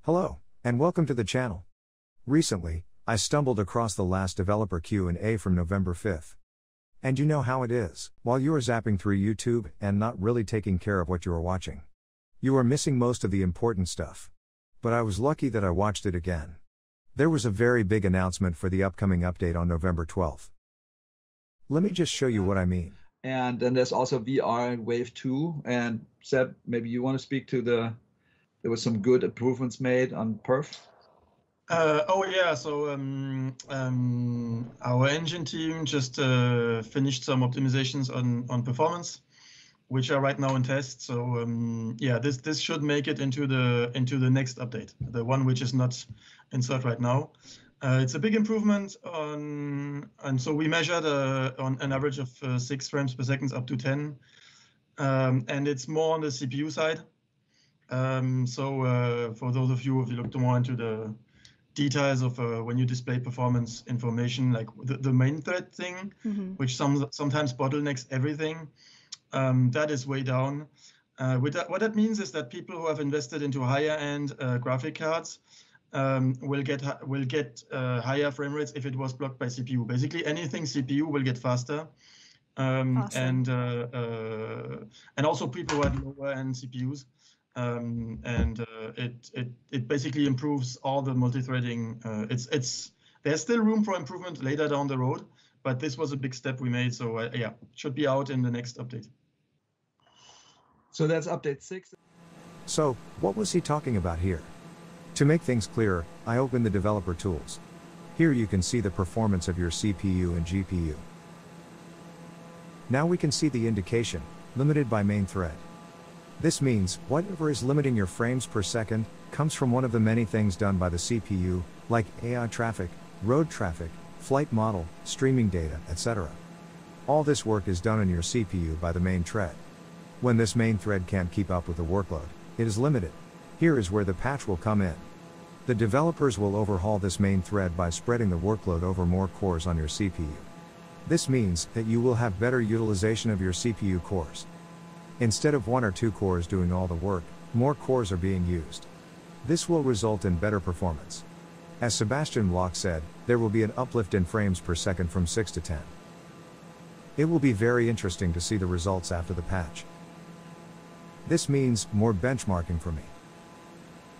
Hello, and welcome to the channel. Recently, I stumbled across the last developer Q&A from November 5th. And you know how it is, while you are zapping through YouTube and not really taking care of what you are watching. You are missing most of the important stuff. But I was lucky that I watched it again. There was a very big announcement for the upcoming update on November 12th. Let me just show you what I mean. And then there's also VR Wave 2. And Seb, maybe you want to speak to there was some good improvements made on perf. So our engine team just finished some optimizations on performance, which are right now in test. So this should make it into the next update, the one which is not installed right now. It's a big improvement and so we measured on an average of 6 frames per second up to 10, and it's more on the CPU side. For those of you who looked more into the details of when you display performance information, like the main thread thing, which sometimes bottlenecks everything, that is way down. What that means is that people who have invested into higher end graphic cards will get higher frame rates if it was blocked by CPU. Basically, anything CPU will get faster. Awesome. And also people who have lower end CPUs. It basically improves all the multi-threading. There's still room for improvement later down the road, but this was a big step we made. So it should be out in the next update. So that's update 6. So, what was he talking about here? To make things clearer, I opened the developer tools. Here you can see the performance of your CPU and GPU. Now we can see the indication, limited by main thread. This means, whatever is limiting your frames per second, comes from one of the many things done by the CPU, like AI traffic, road traffic, flight model, streaming data, etc. All this work is done in your CPU by the main thread. When this main thread can't keep up with the workload, it is limited. Here is where the patch will come in. The developers will overhaul this main thread by spreading the workload over more cores on your CPU. This means that you will have better utilization of your CPU cores. Instead of 1 or 2 cores doing all the work, more cores are being used. This will result in better performance. As Sebastian Bloch said, there will be an uplift in frames per second from 6 to 10. It will be very interesting to see the results after the patch. This means more benchmarking for me.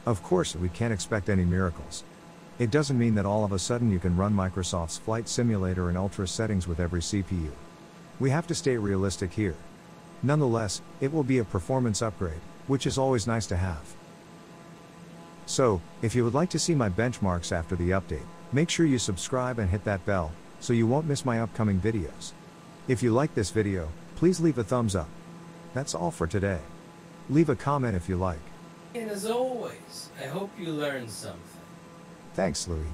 Of course, we can't expect any miracles. It doesn't mean that all of a sudden you can run Microsoft's Flight Simulator in ultra settings with every CPU. We have to stay realistic here. Nonetheless, it will be a performance upgrade, which is always nice to have. So, if you would like to see my benchmarks after the update, make sure you subscribe and hit that bell, so you won't miss my upcoming videos. If you like this video, please leave a thumbs up. That's all for today. Leave a comment if you like. And as always, I hope you learned something. Thanks, Louis.